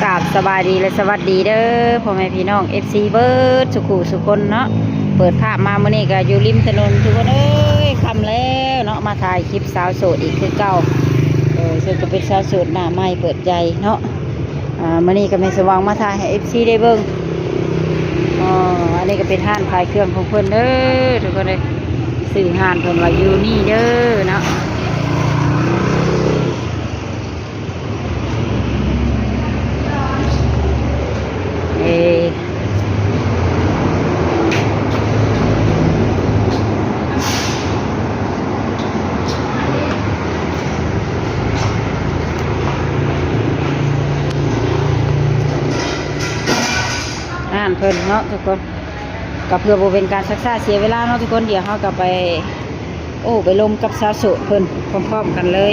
กราบสบายดีและสวัสดีเด้อพ่อแม่พี่น้อง FC เบิร์ดสุขุสุคนเนาะเปิดภาพมาเมื่อนี้ก็อยู่ริมถนนทุกคนเอ้ยคำแล้วเนาะมาถ่ายคลิปสาวโสดอีกคือเก่าซึ่งก็เป็นสาวโสดหน้าใหม่เปิดใจเนาะเมื่อนี้ก็ไม่สว่างมาถ่ายให้ FC ได้เบิ่งอันนี้ก็เป็นห้านขายเครื่องของเพิ่นเด้อทุกคนเลยสื่อห้านเพิ่นว่าอยู่นี่เด้อเนาะเพิ่นเนาะทุกคนก็เพื่อบ่เป็นการซักซ่าเสียเวลาเนาะทุกคนเดี๋ยวเฮาก็ไปไปลมกับสาวโสดเพิ่นพร้อมๆกันเลย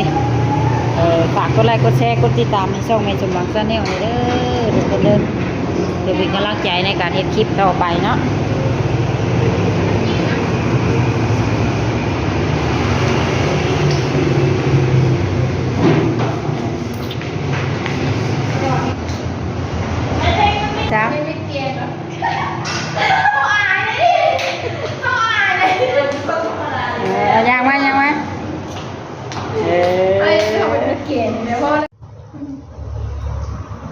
ฝากกดไลค์กดแชร์กดติดตามให้ช่องแม่สมหวังชาแนลนี่เด้อทุกคนเด้อเดี๋ยวเป็นกำลังใจในการเฮ็ดคลิปต่อไปเนาะจ้ายังไหม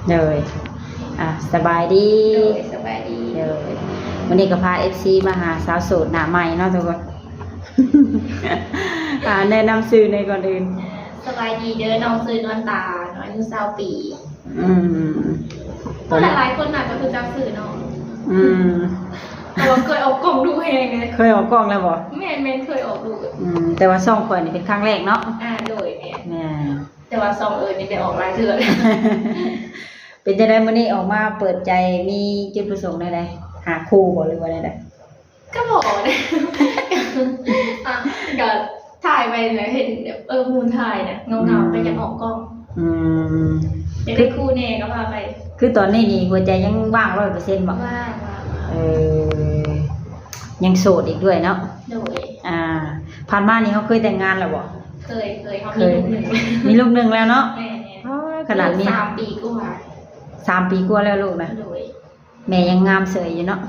เลยสบายดีเลยวันนี้ก็พา FC มาหาสาวโสดหน้าใหม่เนาะทุกคน แนะนำชื่อในก่อนอื่นสบายดีเด้อน้องซื้อนวลตาน้อยอายุ20 ปีหลายคนอาจจะรู้จักสื่อน้องแต่ว่าเคยออกกล้องดูเองเลยเคยออกกล้องแล้วบ่แม่เคยออกดูแต่ว่าซ่องข่อยนี่เป็นครั้งแรกเนาะโดยแม่แต่ว่าซ่องนี่ได้ออกหลายเทื่อเลย เป็นจังได๋มื้อนี้ออกมาเปิดใจมีจุดประสงค์ใดๆหาคู่บ่หรือว่าใดๆก็บอกนะก็ถ่ายไปแล้วเห็นมูลถ่ายนะเงาๆไปยังออกกล้องจะได้คู่แน่ก็พาไปคือตอนนี้นี่หัวใจยังว่าง 100% บ่ว่างยังโสดอีกด้วยเนาะโดยผ่านมานี่เขาเคยแต่งงานแล้วบ่เคยเขามีลูกหนึ่งมีลูกหนึ่งแล้วเนาะขนาดนี้3 ปีกว่า3 ปีกว่าแล้วลูกนะแม่ยังงามเสยอยู่เนาะ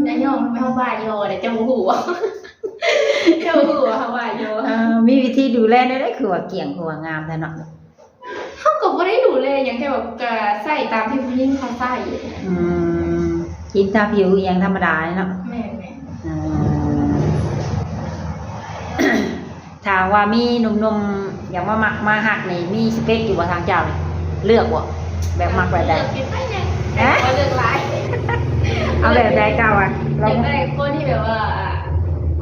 แล้วย่อไม่เข้าบ้านโยเดี๋ยวจะหัวเขาว่าโยมีวิธีดูแลได้คือว่าเกี่ยงคือว่างามแท้เนาะเขาก็ไม่ได้ดูแลอย่างแค่แบบใส่ตามที่ผู้หญิงเขาใส่กินตาผิวอย่างธรรมดาเนาะแม่ถามว่ามีหนุ่มๆอย่างว่ามักมาหักนี่มีสเปคอยู่บ่ทางเจ้าเลยเลือกบ่แบบมักแบบใดเลือกหลายเอาแบบใดเจ้าเราได้คนที่แบบว่า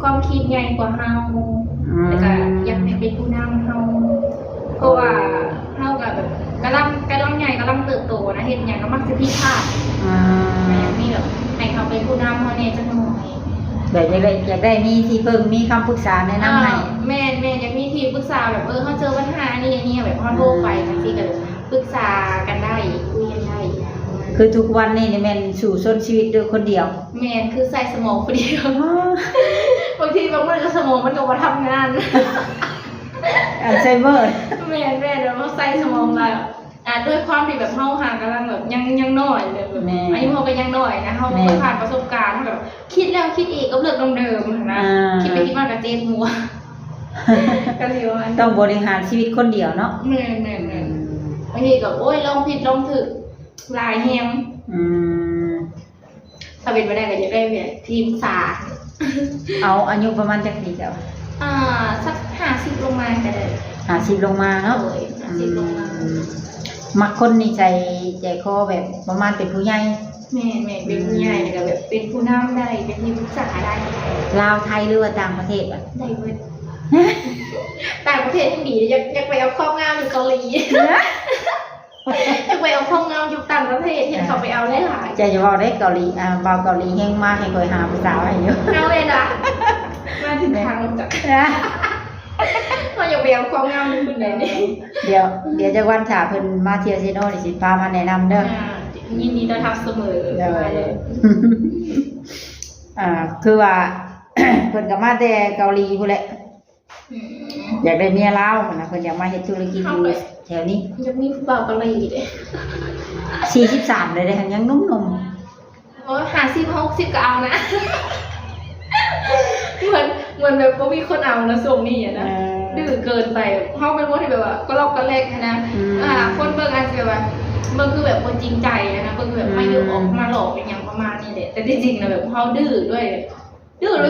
ความคิดใหญ่กว่าเฮาแล้วก็อยากให้เป็นผู้นำเฮาเพราะว่าเฮากับแบบกำลังใหญ่กำลังเติบโตนะเห็นอย่างก็มักจะผิดพลาดมีแบบให้เขาเป็นผู้นำเขาเนี่ยจะหน่อยแบบอยากได้มีที่พึ่งมีคำปรึกษาแนะนำให้แม่อยากมีที่ปรึกษาแบบเขาเจอปัญหานี่อย่างนี้แบบเขาโทรไปบางทีก็ปรึกษากันได้คุยกันได้คือทุกวันนี่แม่นสู่ส้นชีวิตด้วยคนเดียวแม่คือใส่สมองคนเดียวบางทีบางวันก็สมองมันก็มาทำงานอัลไซเมอร์แม่แล้วก็ใส่สมองแล้วด้วยความที่แบบเฮาห่างกันแบบยังน้อยเลยแบบอายุเฮาก็ยังน้อยนะเฮาผ่านประสบการณ์แบบคิดแล้วคิดอีกก็เลือกเดิมๆนะคิดไปคิดมาก็เจ็บหัวก็สิว่าต้องบริหารชีวิตคนเดียวเนาะแม่บางทีก็โอ๊ยลองผิดลองถูกหลายแฮมถ้าเป็นไปได้ก็จะได้แบบทีมสาเอาอายุประมาณจักปีเจ้าสัก50ลงมาก็ได้50ลงมาเนาะ50ลงมามักคนนี่ใจคอแบบประมาณเป็นผู้ใหญ่แม่เป็นผู้ใหญ่แล้วก็แบบเป็นผู้นำได้เป็นที่ปรึกษาได้ลาวไทยหรือว่าต่างประเทศอ่ะได้เว้ยต่างประเทศที่ดีอยากไปเอาข้องงามอยู่เกาหลีอยากไปเอาข้องงามอยู่ต่างประเทศที่เขาไปเอาได้หลายใจจะบอกได้เกาหลีเบาเกาหลีแห้งมากให้คอยหาภาษาอะไรอยู่เอาเลยนะมาถึงทางลงจากเราอยากไปเอาข้องงามอยู่คนไหนนี่เดี๋ยวจะวันถาเพิ่นมาเที่ยวซีโน่ดิสิพามาแนะนำเด้อยินดีต้อนรับเสมอคือว่า เพิ่นก็มาแต่เกาหลีพุ่นแหละอยากได้เมียลาวนะเพิ่นอยากมาเฮ็ดธุรกิจอยู่ แถวนี้ ยังมีผู้บ่าวกะหรี่เด้ 43เลยเด้ยังนุ่ม โอ้50 60ก็เอานะ เหมือนแบบบ่มีคนเอานะส่งนี่อ่ะนะดื้อเกินไปเฮาเป็นคนที่แบบว่าก็ลอกก็แลกนะคนเบิ่งอาจจะแบบว่าเบิ่งคือแบบบ่จริงใจนะเบิ่งคือแบบไม่ยอมออกมาหลอกเป็นหยังประมาณนี้แหละแต่จริงๆนะแบบเฮาดื้อด้วย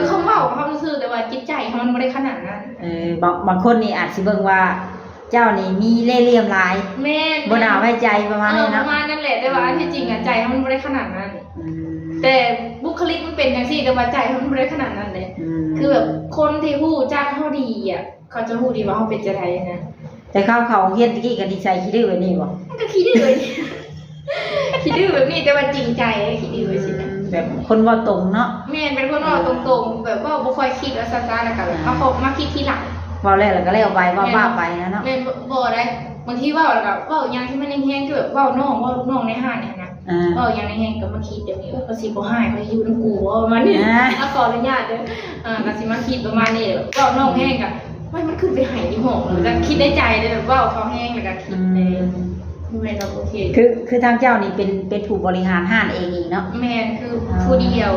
คำเว้าของเฮาซื่อๆแต่ว่าจิตใจเฮามันบ่ได้ขนาดนั้น บางคนนี่อาจสิเบิ่งว่าเจ้านี่มีเล่ห์เหลี่ยมหลาย แม่น บ่น่าไว้ใจประมาณนี้ ป เนาะ ระมาณนั้นแหละแต่ว่าที่จริงอ่ะใจมันไม่ได้ขนาดนั้น แต่บุคลิกมันเป็นอย่างที่แต่ว่าใจมันไม่ได้ขนาดนั้นเลยคือแบบคนที่ฮู้จักเขาดีอ่ะเขาจะฮู้ดีว่าเขาเป็นจะไดนะ แต่เขาเฮียนตะกี้ก็ดีใจคิดดื้อไว้นี่บ่ มันก็คิดดื้อเลย คิดดื้อแบบนี้แต่ว่าจริงใจคิดดื้อไว้สินะ แบบคนเว้าตรงเนาะ แม่นเป็นคนว่าตรงๆแบบว่าบ่ค่อยคิดว่าซ่าๆแล้วก็แบบมาคิดทีหลัง เว้าแล้วก็แล้วไปว่าบ้าไปนะเนาะ แม่นบ่ได้บางทีเว้าแล้วก็เว้าอย่างที่มันแห้งๆคือแบบเว้าน้องเว้าลูกน้องในห้างเนี่ยนะเว้าอย่างในแห้งก็มาคิดเดี๋ยวนี้ก็สิบ่หายเขาอยู่นำกูว่าประมาณนี้ขออนุญาตเด้อก็สิมาคิดประมาณนี้เว้าน้องแห้งก็มันขึ้นไปหายที่ห้องแล้วก็คิดในใจเลยแบบเว้าเขาแห้งแล้วก็คิดเลยแม่นโอเค คือทางเจ้านี่เป็นผู้บริหารห้างเองเนาะ แม่นคือผู้เดียว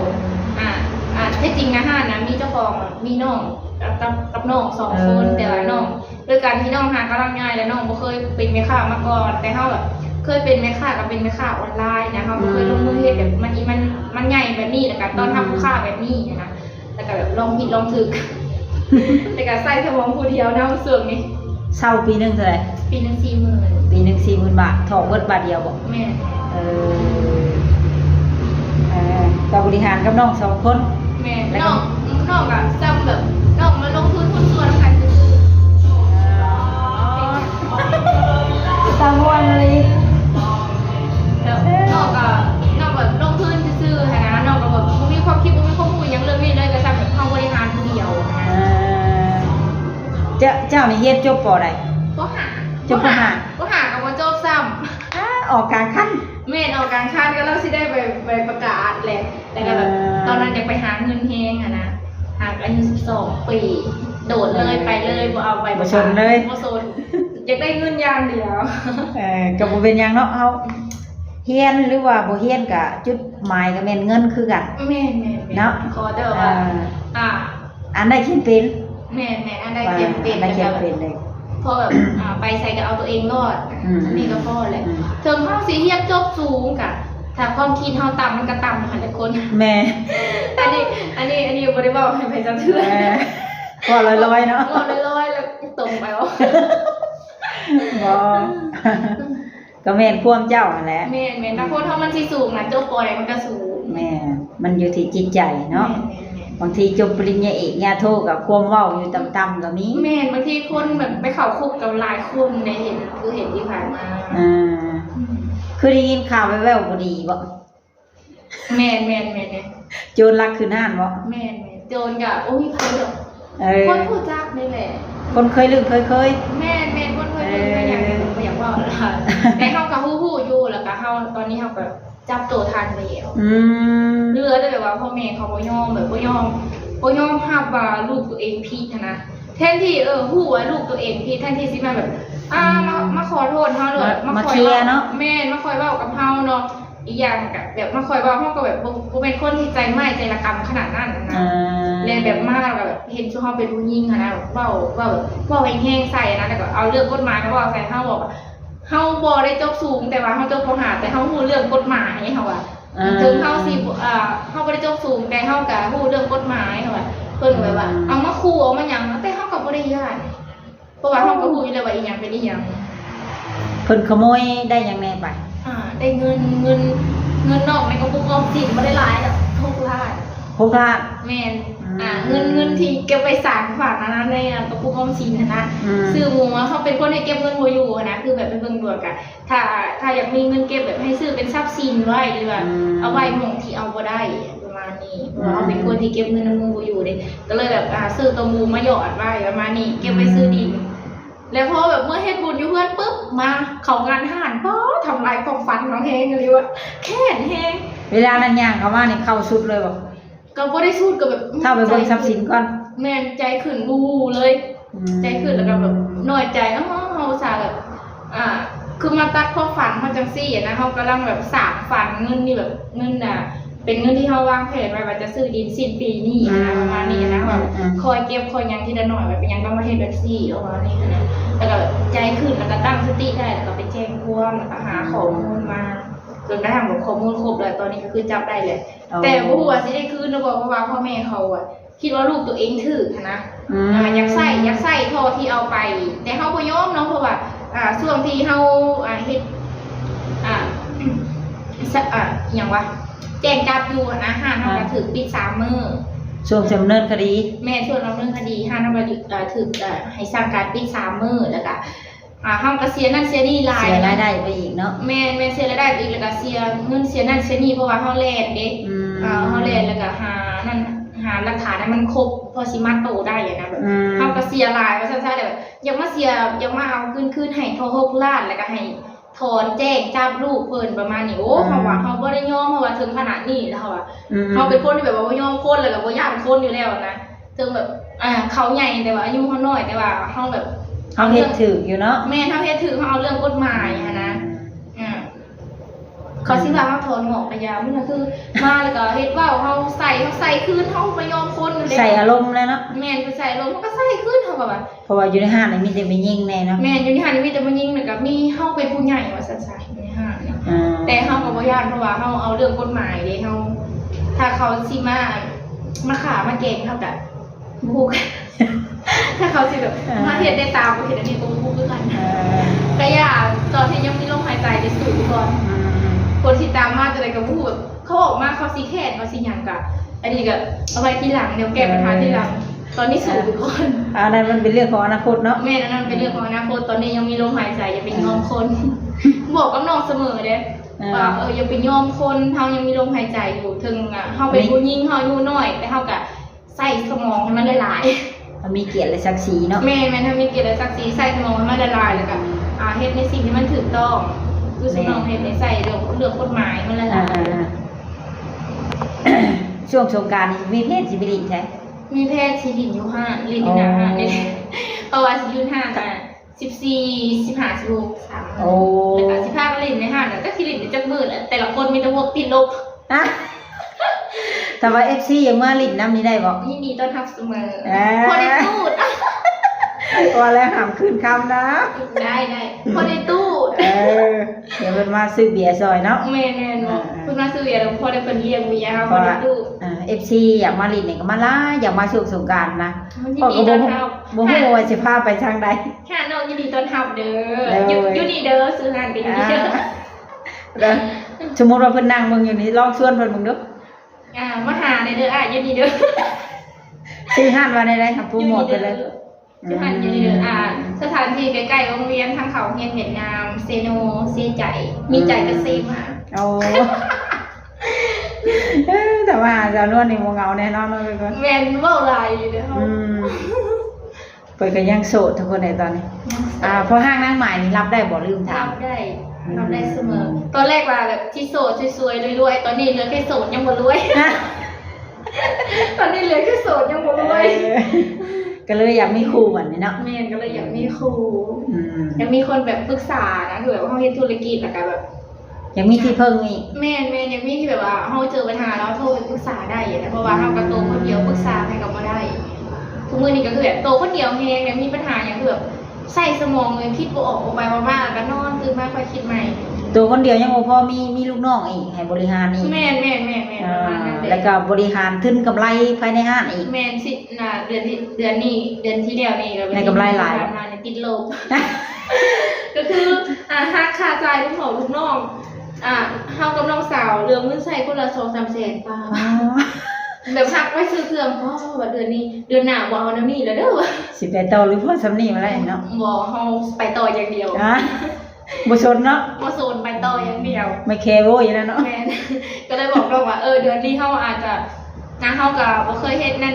แท้จริงนะห้างนะมีเจ้าของมีน้องกับน้อง2คนแต่ว่าน้องด้วยการที่น้องหากำลังง่ายและน้องบ่เคยเป็นแม่ค้ามาก่อนแต่เฮาแบบเคยเป็นแม่ค้ากับเป็นแม่ค้าออนไลน์นะเฮาบ่เคยลงมือเฮ็ดแบบมันใหญ่แบบนี้แล้วก็ตอนทำลูกค้าแบบนี้นะแล้วก็แบบลองผิดลองถูกแต่ก็ใส่สมองผู้เดียวนะส่วนนี้เช่าปีนึงเท่าไหร่ปีนึง40,000ปีนึง40,000 บาทถอกเบิดบาทเดียวบ่แม่ก็บริหารกับน้อง2คนแม่น้องก็ซ้ำแบบน้องมาลงทุนหุ้นส่วนกันซื่อตามวันเลยแล้วน้องแบบลงทุนซื่อๆนะน้องก็แบบบ่มีความคิดบ่มีความรู้หยังเรื่องนี้เลยก็ซ้ำแบบเฮาบริหารผู้เดียวเจ้านี่เฮ็ดจบป.ใดบ่หาจบป.5บ่หาก็บ่จบซ้ำออกกลางคันแม่นออกกลางคันก็เราสิได้ไปประกาศแหละแต่ก็แบบตอนนั้นอยากไปหาเงินแฮงนะหากอายุ12 ปีโดดเลยไปเลยบ่เอาไปบ่สนเลยบ่สนอยากได้เงินอย่างเดียวก็บ่เป็นหยังเนาะเฮาเฮียนหรือว่าบ่เฮียนก็จุดหมายก็แม่นเงินคือกันแม่นๆเนาะขอแต่ว่าอันใดเขียนเป็นแม่นๆอันใดเขียนเป็นเลยพอแบบไปใส่ก็เอาตัวเองรอดนี่ก็พอแหละถึงเฮาสิเฮียนจบสูงกะถ้าความคิดเฮาต่ำมันก็ต่ำหั่นแหละคนแม่อันนี้บ่ได้เว้าให้ไปจังเทื่อก็ลอยๆเนาะก็ลอยๆแล้วตรงไปบ่ก็แม่นความเจ้านั่นแหละแม่นๆถ้าคนเฮามันสิสูงน่ะจบป.ใดมันก็สูงแม่มันอยู่ที่จิตใจเนาะบางทีจบปริญญาเอกญาโทกับความเว้าอยู่ต่ำๆก็มีแม่นบางทีคนแบบไปเข้าคุกกับหลายคนได้เห็นที่ผ่านมาคือได้ยินข่าวแว่วๆบ่ดีบ่แม่นโจรลักขึ้นห้านบ่แม่นโจรก็โอ้ยไผดอกคนรู้จักนี่แหละคนเคยลืมเคยแม่นคนเคยลืมก็อยากเว้าล่ะแต่เฮาก็ฮู้อยู่แล้วก็เฮาตอนนี้เฮาก็จับตัวทันแล้วเรือแต่แบบว่าพ่อแม่เขาบ่ยอมแบบบ่ยอมรับว่าลูกตัวเองผิดนะแทนที่ฮู้ว่าลูกตัวเองผิดแทนที่สิมาแบบมาขอโทษเฮาเลยมาเคลียร์เนาะแม่มาคอยเว้ากับเฮาเนาะอีกอย่างก็แบบมาคอยเว้าเฮาก็แบบบ่เป็นคนที่ใจไม้ใจละกำขนาดนั้นนะเลยแบบมาแล้วแบบเห็นซุเฮาเป็นผู้หญิงนะเว้าแห้งๆใส่นะแล้วก็เอาเรื่องกฎหมายมาเว้าใส่เฮาบอกเฮาบ่ได้จบสูงแต่ว่าเฮาจบป.5แต่เฮาฮู้เรื่องกฎหมายเฮาว่าถึงเฮาสิเฮาบ่ได้จบสูงแต่เฮาก็ฮู้เรื่องกฎหมายเฮาว่าเพิ่นแบบว่าเอามาขู่เอามาหยังแต่เฮาก็บ่ได้ย้านเพราะว่าเฮาก็ฮู้อยู่แล้วว่าอีหยังเป็นอีหยังเพิ่นขโมยได้หยังแน่ไปได้เงินนอกในกระปุกออมสินบ่ได้หลายแล้ว6 ล้านแม่นเงินที่เก็บไว้ฝากนั้นในกระปุกออมสินนะซื้อหมูเขาเป็นคนให้เก็บเงินบ่อยู่นะคือแบบไปเบิ่งดวงกันถ้าอยากมีเงินเก็บแบบให้ซื้อเป็นทรัพย์สินไว้หรือว่าเอาไว้หม่องที่เอาบ่ได้ประมาณนี้เพราะว่าเขาเป็นคนที่เก็บเงินนำมือบ่อยู่เด้ก็เลยแบบซื้อตัวหมูมาหยอดไว้ประมาณนี้เก็บไว้ซื้อดินแล้วพอแบบเมื่อเฮ็ดบุญอยู่เพื่อนปุ๊บมาเข้างานทหารป๊อทำลายความฝันของเฮงเลยว่าแค่นเฮงเวลานั้นย่างเข้ามานี่เข้าสุดเลยบ่ก็บ่ได้สูดก็แบบถ้าไปเบิ่งทรัพย์สินก่อนแม่นใจขึ้นบูเลยใจขึ้นแล้วก็แบบน้อยใจเฮาซะแบบ คือมาตัดความฝันเขาจังซี่นะเขากำลังแบบสร้างฝันเงินนี่แบบเงินน่ะเป็นเงินที่เขาวางแผนไว้ว่าจะซื้อดินสิ้นปีนี้นะประมาณนี้นะแบบคอยเก็บคอยยังทีละหน่อยแบบเป็นยังต้องมาเฮ็ดแบบซี่ประมาณนี้นะแล้วก็ใจขึ้นแล้วก็ตั้งสติได้แล้วก็ไปแจ้งความแล้วก็หาข้อมูลมาจนได้ทำแบบข้อมูลครบเลยตอนนี้ก็คือจับได้เลยแต่บ่ฮู้ว่าสิได้คืนหรือบ่เพราะว่าพ่อแม่เขาอะคิดว่าลูกตัวเองถือนะอยากใส่ท่อที่เอาไปแต่เขาบ่ยอมเนาะเพราะว่าช่วงที่เขาเฮ็ดอย่างว่าแจ้งจับอยู่นะห้าทำการถือปิด3 มื้อช่วงดำเนินคดีแม่ช่วงดำเนินคดีห้าทำการถือให้สร้างการปิด3 มื้อแล้วก็ห้ามกเสียนั่นเสียนี่รายได้ไปอีกเนาะแม่เสียรายได้อีกแล้วก็เสียเงินเสียนั่นเสียนี่เพราะว่าเขาแลกเด็กเขาแลกแล้วก็หาหลักฐานให้มันครบพอสิมาโตได้อย่างนั้นแบบเขาก็เสียรายว่าสั้นๆแบบยังมาเสียยังมาเอาคืนให้ทอ6 ล้านแล้วก็ให้ถอนแจ้งจับลูกเพิ่นประมาณนี้โอ้เขาว่าเขาบ่ได้ยอมเพราะว่าถึงขนาดนี้แล้วเขาว่าเขาเป็นคนที่แบบว่าบ่ยอมคนแล้วก็บ่ย่านคนอยู่แล้วนะถึงแบบเขาใหญ่แต่ว่าอายุเขาน้อยแต่ว่าเขาแบบเขาเฮ็ดถืออยู่เนาะแม่เขาเฮ็ดถือเขาเอาเรื่องกฎหมายนะเขาสิว่าเขาถอนหงอกไปยาวมันก็คือมาแล้วก็เฮ็ดว่าเขาใส่คืนเขาบ่ยอมคนใส่อารมณ์เลยเนาะแม่นไปใส่อารมณ์เขาก็ใส่คืนเขาก็ว่าเพราะว่าอยู่ในห้างนี่มีแต่ไปยิงแน่เนาะแม่นอยู่ในห้างนี่มีแต่มายิงแล้วก็มีเฮาเป็นผู้ใหญ่ว่าซั่นๆในห้างเนี่ยแต่เฮาก็บ่ย่านเพราะว่าเฮาเอาเรื่องกฎหมายเด้เฮาถ้าเขาสิมาฆ่ามาแกล้งเฮาก็บ่ถ้าเขาสิแบบมาเฮ็ดได้ตามบ่เฮ็ดอันนี้ก็บ่คือกันก็อย่าตอนที่ยังมีลมหายใจได้สูดก่อนคนที่ตามมาจะได้กับพูดเขาออกมาเขาซีแคดเขาซีหยังกะอันนี้ก็เอาไว้ทีหลังเดี๋ยวแก้ปัญหาทีหลังตอนนี้สูบก่อนอันนั้นมันเป็นเรื่องของอนาคตเนาะแม่นั่นเป็นเรื่องของอนาคตตอนนี้ยังมีลมหายใจอย่าไปยอมคนบอกกับน้องเสมอเด้ว่าอย่าไปยอมคนเขายังมีลมหายใจอยู่ถึงเขาเป็นผู้หญิงเขาอยู่น้อยแต่เขากะใส่สมองให้มันหลายๆมันมีเกียรติและศักดิ์ศรีเนาะแม่ถ้ามีเกียรติและศักดิ์ศรีใส่สมองให้มันหลายๆแล้วก็เฮ็ดในสิ่งที่มันถูกต้องคือสนองเห็นในใส่เรื่องกฎหมายมันละลายช่วงสงกรานต์มีเพศสิบิลิใช่มีเพศสิลินอยู่5ลินอยู่5เนี่ยเพราะว่าสิอยู่5กัน14 15 16 3แล้วก็15ก็ลินใน5แต่สิลินจักมื้อแต่ละคนมีแต่พวกติดลบแต่ว่า FC ยังมาลินน้ำนี้ได้บ่ยินดีต้อนรับเสมอพอได้ตูดว่าแล้วหามคืนคำนะได้พอได้ตู้เดี๋ยวเป็นมาซื้อเบียร์ซอยเนาะแม่เพิ่นมาซื้อเบียร์แล้วพอได้เพิ่นเลี้ยงเบียร์พอได้ตู้FC อยากมาลินนี่ก็มาล่าอยากมาช่วงสงกรานต์นะพอก็บ่ฮู้ว่าสิพาไปทางใดค่ะน้องยินดีต้อนรับเด้ออยู่นี่เด้อซื้อหานดีเด้อสมมุติว่าเพิ่นนั่งเบิ่งอยู่นี่ลองชวนเพิ่นเบิ่งเด้อมาหาได้เด้ออยู่นี่เด้อซื้อหานว่าได้ครับโปรโมทไปเลยสถานที่สถานที่ใกล้ๆโรงเรียนทางเขาเฮียนเห็นงามเซโนเสียใจมีใจกระซีมาโอ้แต่ว่าจะนวดในวงเงาแน่นอนเลยก่อนแมนเบ้าลายเลยเขาเปิดกันยังโสดทุกคนในตอนนี้เพราะห้างนั่งใหม่นี่รับได้บ่ลืมถามรับได้เสมอตอนแรกว่าแบบที่โสดสวยๆรวยๆตอนนี้เหลือแค่โสดยังบ่รวยตอนนี้เหลือแค่โสดยังบ่รวยก็เลยอยากมีครูเหมือนนี่เนาะแม่ก็เลยอยากมีครูอยากมีคนแบบปรึกษานะคือแบบเขาเฮ็ดธุรกิจแล้วก็แบบอยากมีที่เพิ่งอีกแม่อยากมีที่แบบว่าเขาเจอปัญหาแล้วโทรไปปรึกษาได้นะเพราะว่าเขากระโตคนเดียวปรึกษาใครก็บ่ได้ทุกมื้อนี้ก็คือแบบโตคนเดียวแฮงเนี่ยมีปัญหาอย่างคือแบบใส่สมองเลยคิดบ่ออกไปมาๆก็นอนตื่นมาค่อยคิดใหม่ตัวคนเดียวยังบ่พอมีลูกน้องอีกให้บริหารอีกแม่แล้วก็บริหารทุนกำไรภายในห้างอีกแม่สิเดือนที่แล้วนี่ในกำไรหลายมาในติดลบก็คือหักค่าจ่ายลูกน้องเฮากับน้องสาวเรื่องเงินใช้คนละ 2-3 แสนป่าแบบหักไว้ซื้อเครื่องเพราะว่าเดือนนี้เดือนหน้าบ่เอานำนี่แล้วเด้อสิไปต่อหรือพอสำนี้มาแล้วเนาะบ่เฮาไปต่ออย่างเดียวบ่สนเนาะบ่สนไปต่ออย่างเดียวไม่แคร์โว้ยแล้วเนาะแม่ก็เลยบอกน้องว่าเดือนนี้เฮาอาจจะเฮาก็บ่เคยเฮ็ดนั่น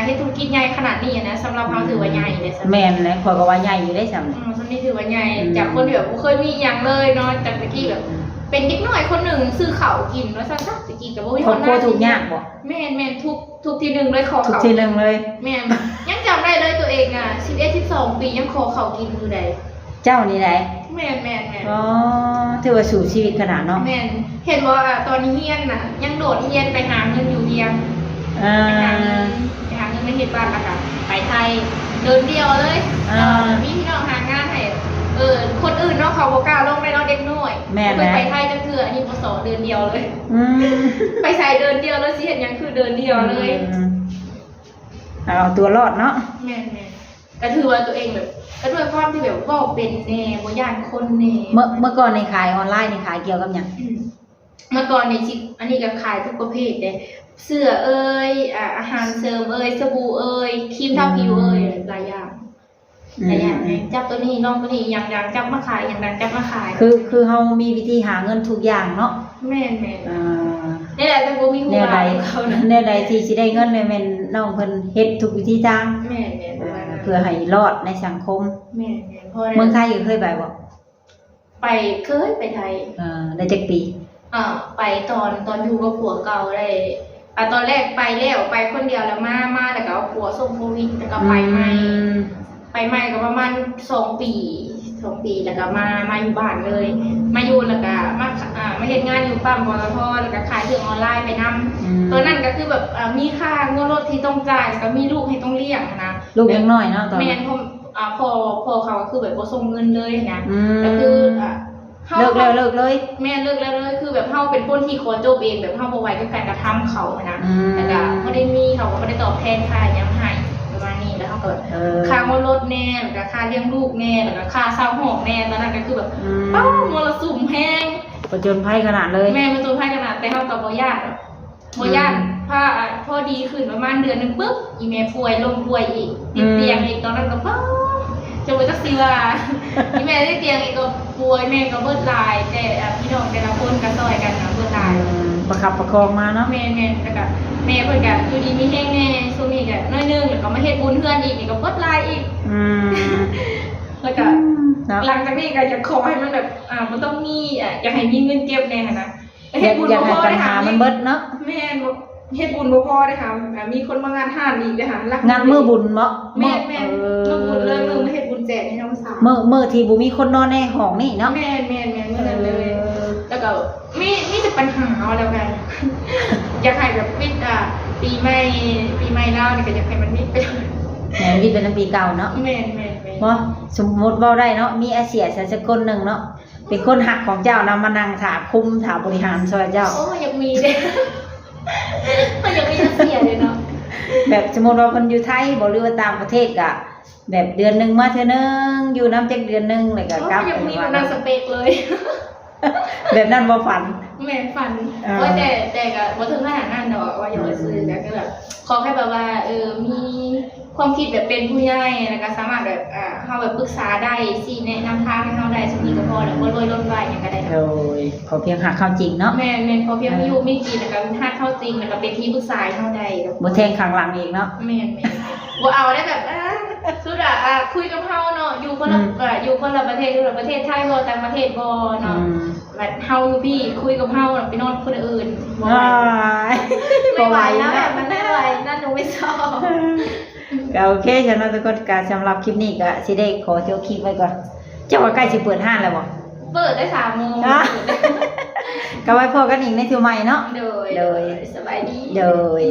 เฮ็ดธุรกิจใหญ่ขนาดนี้นะสำหรับเฮาถือว่าใหญ่เลยแม่นแหละข้อยก็ว่าใหญ่อยู่ได้ซ้ำสำนี้ถือว่าใหญ่จากคนที่แบบบ่เคยมีหยังเลยเนาะจากตะกี้แบบเป็นเด็กน้อยคนหนึ่งซื้อข้าวกินว่าซั่นๆตะกี้ก็บ่มีคนน่าทุกยากบ่แม่ทุกทีนึงเลยขอข้าวทุกทีนึงเลยแม่ยังจำได้เลยตัวเอง11 12 ปียังขอข้าวกินอยู่ใดเจ้านี่ไหน แม่นอ๋อถือว่าสู่ชีวิตขนาดเนาะ แม่นเห็นว่าตอนนี้เฮียนน่ะยังโดดเฮียนไปหาเงินอยู่เฮียน อ่า ไปหาเงินไม่เฮ็ดบ้านละค่ะไปไทยเดินเดียวเลยมีพี่น้องหางานให้คนอื่นเนาะเขาบ่กล้าลงไปเนาะเด็กน้อยไปไทยจังเทื่ออันนี้บ่สอเดินเดียวเลยไปใส่เดินเดียวเลยสิเห็นหยังคือเดินเดียวเลยเอาตัวรอดเนาะแม่ก็ถือว่าตัวเองแบบก็ด้วยความที่แบบว่าเป็นแน่บ่ย่านคนแน่เมื่อก่อนในขายออนไลน์ในขายเกี่ยวกับหยังเมื่อก่อนในชิอันนี้ก็ขายทุกประเภทเลยเสื้ออาหารเสริมสบู่ครีมทาผิวหลายอย่างจับตัวนี้น้องตัวนี้อย่างจับมาขายอย่างจับมาขายคือเฮามีวิธีหาเงินทุกอย่างเนาะแม่นี่แหละแต่บ่มีหัวเขาแนวใดที่สิได้เงินแม่นน้องเพิ่นเฮ็ดทุกวิธีทางแม่เพื่อให้รอดในสังคมแม่เมืองไทยเคยไปบ่เคยไปไทยได้จักปีไปตอนอยู่กับผัวเก่าได้ตอนแรกไปแล้วไปคนเดียวแล้วมาแล้วก็เอาผัวส่งโควิดแล้วก็ไปใหม่ก็ประมาณ2 ปีแล้วก็มาอยู่บ้านเลยมาอยู่แล้วก็มาเฮ็ดงานอยู่ปั๊มปตทแล้วก็ขายเครื่องออนไลน์ไปนำตอนนั้นก็คือแบบมีค่างวดรถที่ต้องจ่ายแล้วก็มีลูกให้ต้องเลี้ยงนะลูกยังน้อยเนาะตอนแม่นพอเขาก็คือแบบบ่ส่งเงินเลยนะก็คือเลิกเลยแม่เลิกแล้วเลยคือแบบเฮาเป็นคนที่ขอจบเองแบบเฮาบ่ไหวกับการกระทำเขานะแต่ก็บ่ได้มีเขาก็บ่ได้ตอบแทนค่าหยังให้ประมาณนี้แล้วเฮาก็ค่างวดรถแน่แล้วก็ค่าเลี้ยงลูกแน่แล้วก็ค่าเช่าห้องแน่ตอนนั้นก็คือแบบมรสุมแฮงประจนภัยขนาดเลยแม่ประจนภัยขนาดแต่เฮาก็บ่ย่านพอดีขึ้นประมาณเดือนนึงปึ๊บอีแม่ป่วยล้มป่วยอีกติดเตียงอีกตอนนั้นก็จะไปจักสิว่าอีแม่ได้เตียงอีกก็ป่วยแม่ก็เบิดลายแต่พี่น้องแต่ละคนก็ซอยกันนะเบิดลายประคับประคองมาเนาะแม่แล้วก็แม่เพิ่นก็อยู่ดีมีแห้งแน่ช่วงนี้ก็น้อยนึงแล้วก็มาเฮ็ดบุญเฮือนอีกนี่ก็เบิดลายอีกแล้วก็หลังจากนี้ก็จะขอให้มันแบบบ่ต้องมีอยากให้มีเงินเก็บแน่นะเฮ็ดบุญบ่พอได้ค่ะมันเบิดเนาะแม่เฮ็ดบุญบ่พอได้ค่ะมีคนมางานทานอีกได้ค่ะงานมื้อบุญเนาะแม่มื้อบุญเลยมื้อเฮ็ดบุญแจกให้น้องสาวมื้อที่บ่มีคนนอนในห้องนี่เนาะแม่มื้อนั้นเลยแล้วก็มีแต่ปัญหาเอาแล้วกันอยากให้แบบวิทย์ปีใหม่แล้วนี่ก็อยากให้มันวิทย์ไปแม่วิทย์เป็นปีเก่าเนาะแม่บ่สมมุติเว้าได้เนาะมีอาเสียสักคนนึงเนาะเป็นคนหักของเจ้านำมานั่งถาคุมถาบริหารช่วยเจ้าโอ้อยากมีเด้มันยังไม่เสียเลยเนาะแบบสมมติว่าคนอยู่ไทยบ่หรือว่าต่างประเทศกะแบบเดือนนึงมาเทื่อนึงอยู่น้ำจักเดือนนึงแล้วก็กลับยังมีมันสเปกเลยแบบนั้นบ่ฝันแม่ฝันว่าแต่ก็บ่ถึงขนาดนั้นดอกว่าอย่ามาซื้อแต่ก็แบบขอแค่แบบว่ามีความคิดแบบเป็นผู้ใหญ่แล้วก็สามารถแบบเฮาแบบปรึกษาได้สิแนะนำทางให้เฮาได้สักนิดก็พอแล้วบ่รวยล้นวายหยังก็ได้โอ้ยขอเพียงหาข้าวจริงเนาะแม่ขอเพียงมีอยู่มีกินแล้วก็หาข้าวจริงแล้วก็เป็นที่ปรึกษาให้เฮาได้บ่แทงข้างหลังอีกเนาะแม่บ่เอาได้แบบสุดคุยกับเฮาเนาะอยู่คนละประเทศอยู่ประเทศไทยบ่ต่างประเทศบ่เนาะแบบเฮาอยู่พี่คุยกับเฮาไปนอนคนอื่นบ่ไหวนะแบบมันไม่ไหวนั่นหนูไม่ชอบก็โอเคฉันว่าทุกคนการสำหรับคลิปนี้ก็สิได้ขอจบคลิปไว้ก่อนเจ้าว่าใกล้สิเปิดห้างแล้วบ่เปิดได้3 โมงก็ไว้พอกันอีกในเที่ยวใหม่เนาะโดยสบายดีโดย